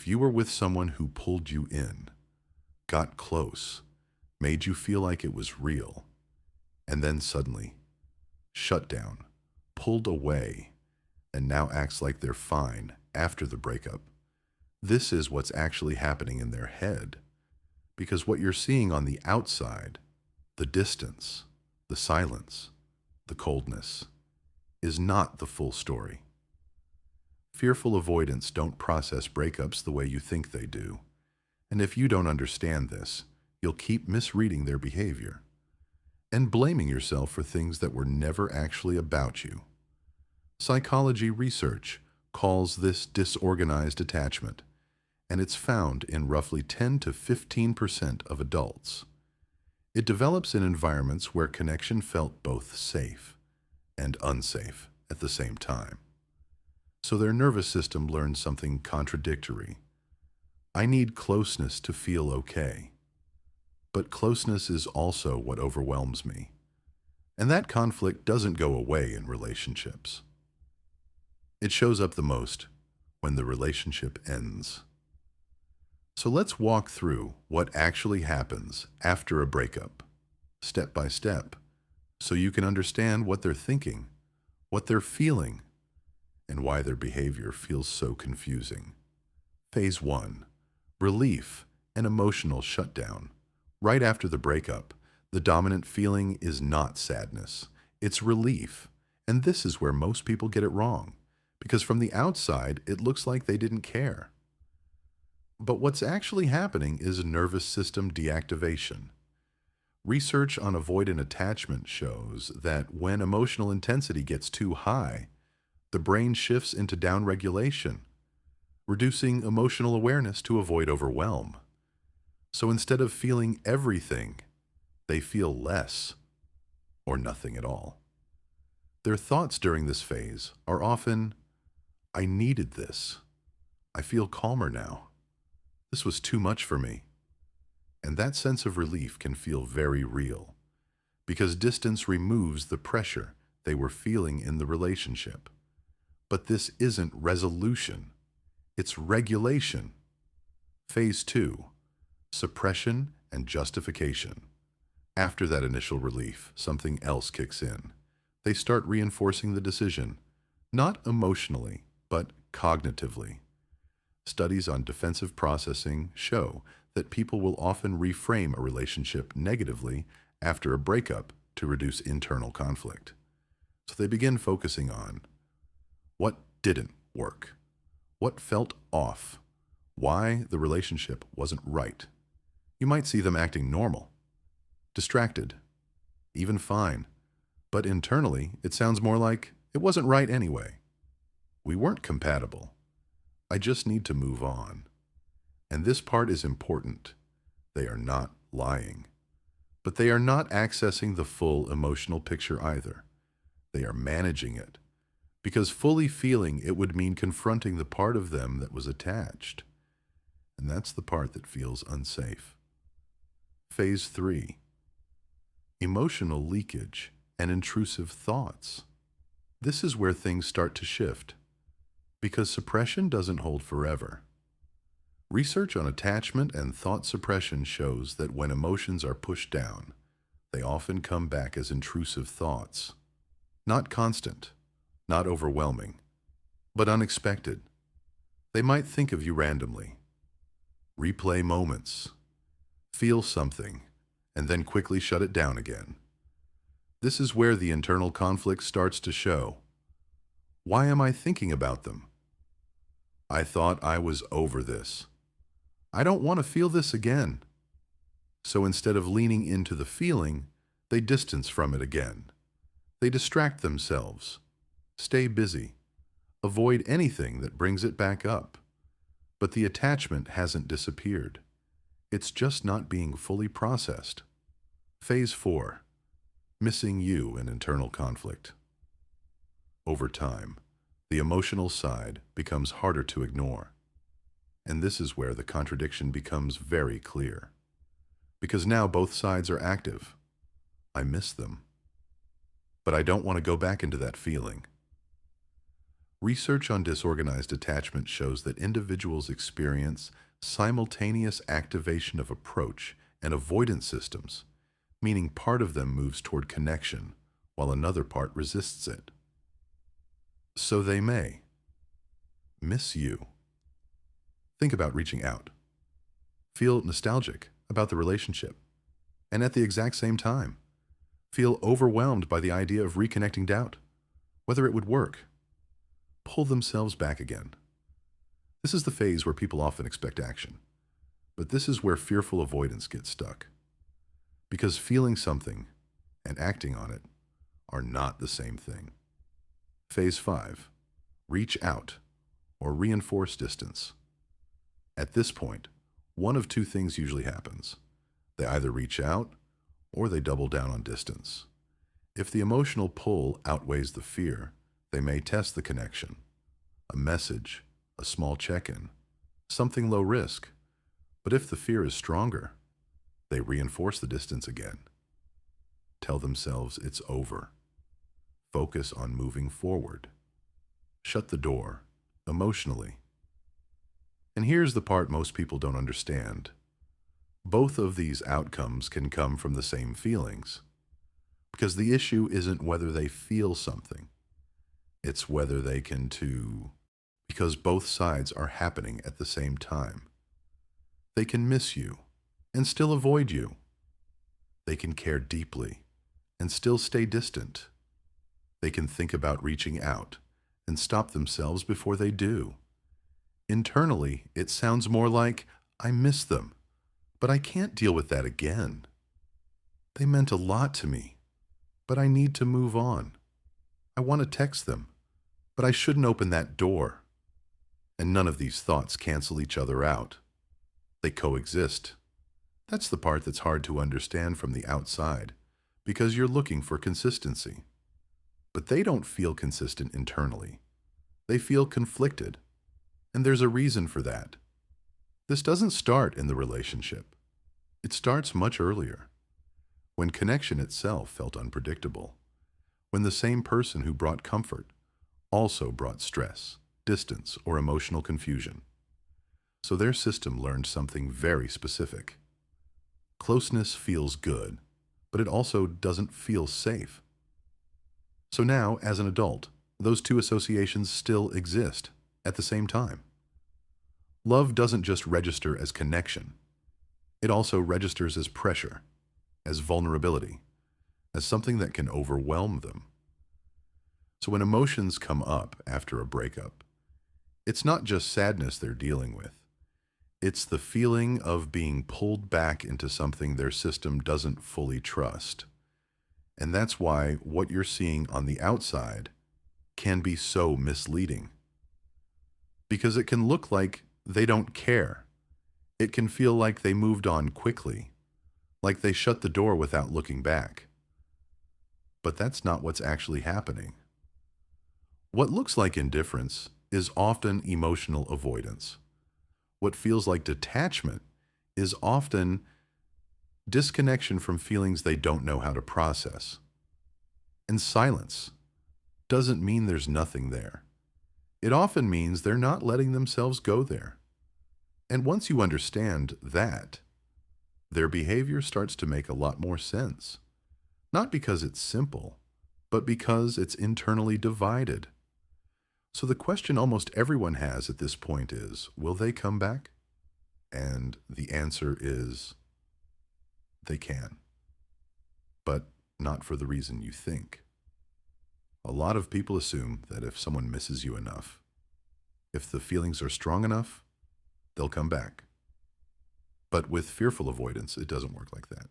If you were with someone who pulled you in, got close, made you feel like it was real, and then suddenly shut down, pulled away, and now acts like they're fine after the breakup, this is what's actually happening in their head. Because what you're seeing on the outside, the distance, the silence, the coldness, is not the full story. Fearful avoidants don't process breakups the way you think they do. And if you don't understand this, you'll keep misreading their behavior and blaming yourself for things that were never actually about you. Psychology research calls this disorganized attachment, and it's found in roughly 10 to 15% of adults. It develops in environments where connection felt both safe and unsafe at the same time. So their nervous system learns something contradictory. I need closeness to feel okay. But closeness is also what overwhelms me. And that conflict doesn't go away in relationships. It shows up the most when the relationship ends. So let's walk through what actually happens after a breakup, step by step, so you can understand what they're thinking, what they're feeling, and why their behavior feels so confusing. Phase 1. Relief and emotional shutdown. Right after the breakup, the dominant feeling is not sadness, it's relief. And this is where most people get it wrong, because from the outside, it looks like they didn't care. But what's actually happening is nervous system deactivation. Research on avoidant attachment shows that when emotional intensity gets too high, the brain shifts into downregulation, reducing emotional awareness to avoid overwhelm. So instead of feeling everything, they feel less or nothing at all. Their thoughts during this phase are often, I needed this. I feel calmer now. This was too much for me. And that sense of relief can feel very real, because distance removes the pressure they were feeling in the relationship. But this isn't resolution, it's regulation. Phase 2. Suppression and justification. After that initial relief, something else kicks in. They start reinforcing the decision, not emotionally, but cognitively. Studies on defensive processing show that people will often reframe a relationship negatively after a breakup to reduce internal conflict. So they begin focusing on what didn't work, what felt off, why the relationship wasn't right. You might see them acting normal, distracted, even fine, but internally it sounds more like it wasn't right anyway. We weren't compatible. I just need to move on. And this part is important. They are not lying. But they are not accessing the full emotional picture either. They are managing it. Because fully feeling it would mean confronting the part of them that was attached. And that's the part that feels unsafe. Phase 3. Emotional leakage and intrusive thoughts. This is where things start to shift. Because suppression doesn't hold forever. Research on attachment and thought suppression shows that when emotions are pushed down, they often come back as intrusive thoughts. Not constant, not overwhelming, but unexpected. They might think of you randomly, replay moments, feel something, and then quickly shut it down again. This is where the internal conflict starts to show. Why am I thinking about them? I thought I was over this. I don't want to feel this again. So instead of leaning into the feeling, they distance from it again. They distract themselves, stay busy, avoid anything that brings it back up. But the attachment hasn't disappeared. It's just not being fully processed. Phase 4. Missing you in internal conflict. Over time, the emotional side becomes harder to ignore. And this is where the contradiction becomes very clear. Because now both sides are active. I miss them. But I don't want to go back into that feeling. Research on disorganized attachment shows that individuals experience simultaneous activation of approach and avoidance systems, meaning part of them moves toward connection while another part resists it. So they may miss you. Think about reaching out. Feel nostalgic about the relationship. And at the exact same time, feel overwhelmed by the idea of reconnecting doubt, whether it would work. Pull themselves back again. This is the phase where people often expect action. But this is where fearful avoidance gets stuck. Because feeling something and acting on it are not the same thing. Phase 5. Reach out or reinforce distance. At this point, one of two things usually happens. They either reach out or they double down on distance. If the emotional pull outweighs the fear, they may test the connection. A message, a small check-in, something low risk. But if the fear is stronger, they reinforce the distance again. Tell themselves it's over. Focus on moving forward. Shut the door, emotionally. And here's the part most people don't understand. Both of these outcomes can come from the same feelings. Because the issue isn't whether they feel something. It's whether they can too. Because both sides are happening at the same time. They can miss you and still avoid you. They can care deeply and still stay distant. They can think about reaching out and stop themselves before they do. Internally, it sounds more like, I miss them, but I can't deal with that again. They meant a lot to me, but I need to move on. I want to text them, but I shouldn't open that door. And none of these thoughts cancel each other out. They coexist. That's the part that's hard to understand from the outside, because you're looking for consistency. But they don't feel consistent internally. They feel conflicted. And there's a reason for that. This doesn't start in the relationship. It starts much earlier, when connection itself felt unpredictable, when the same person who brought comfort also brought stress, distance, or emotional confusion. So their system learned something very specific. Closeness feels good, but it also doesn't feel safe. So now, as an adult, those two associations still exist at the same time. Love doesn't just register as connection. It also registers as pressure, as vulnerability, as something that can overwhelm them. So when emotions come up after a breakup, it's not just sadness they're dealing with. It's the feeling of being pulled back into something their system doesn't fully trust. And that's why what you're seeing on the outside can be so misleading. Because it can look like they don't care. It can feel like they moved on quickly, like they shut the door without looking back. But that's not what's actually happening. What looks like indifference is often emotional avoidance. What feels like detachment is often disconnection from feelings they don't know how to process. And silence doesn't mean there's nothing there. It often means they're not letting themselves go there. And once you understand that, their behavior starts to make a lot more sense. Not because it's simple, but because it's internally divided. So the question almost everyone has at this point is, will they come back? And the answer is, they can. But not for the reason you think. A lot of people assume that if someone misses you enough, if the feelings are strong enough, they'll come back. But with fearful avoidance, it doesn't work like that.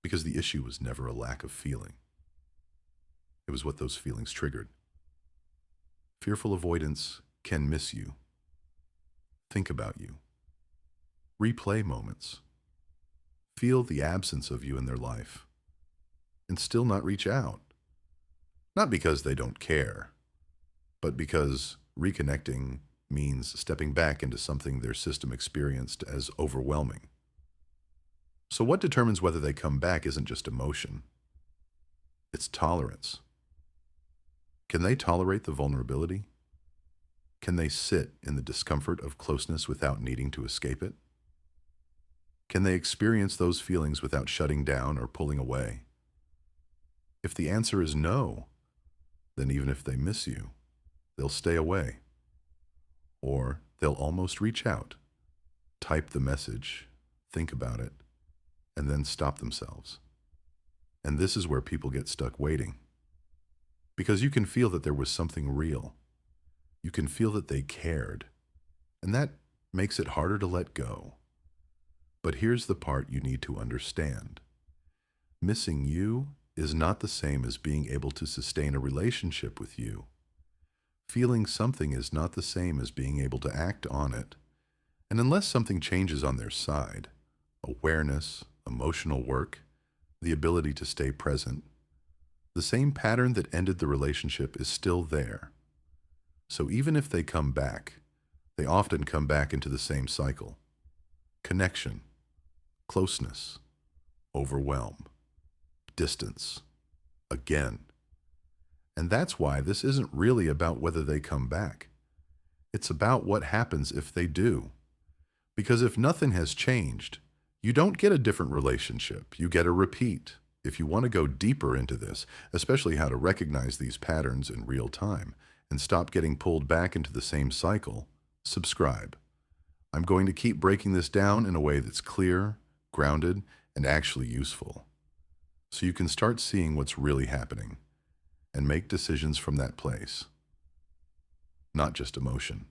Because the issue was never a lack of feeling. It was what those feelings triggered. Fearful avoidance can miss you, think about you, replay moments, feel the absence of you in their life, and still not reach out. Not because they don't care, but because reconnecting means stepping back into something their system experienced as overwhelming. So what determines whether they come back isn't just emotion. It's tolerance. Can they tolerate the vulnerability? Can they sit in the discomfort of closeness without needing to escape it? Can they experience those feelings without shutting down or pulling away? If the answer is no, then even if they miss you, they'll stay away. Or they'll almost reach out, type the message, think about it, and then stop themselves. And this is where people get stuck waiting. Because you can feel that there was something real. You can feel that they cared. And that makes it harder to let go. But here's the part you need to understand. Missing you is not the same as being able to sustain a relationship with you. Feeling something is not the same as being able to act on it. And unless something changes on their side, awareness, emotional work, the ability to stay present, the same pattern that ended the relationship is still there. So even if they come back, they often come back into the same cycle. Connection, closeness, overwhelm, distance, again. And that's why this isn't really about whether they come back. It's about what happens if they do. Because if nothing has changed, you don't get a different relationship. You get a repeat. If you want to go deeper into this, especially how to recognize these patterns in real time and stop getting pulled back into the same cycle, subscribe. I'm going to keep breaking this down in a way that's clear, grounded, and actually useful. So you can start seeing what's really happening and make decisions from that place, not just emotion.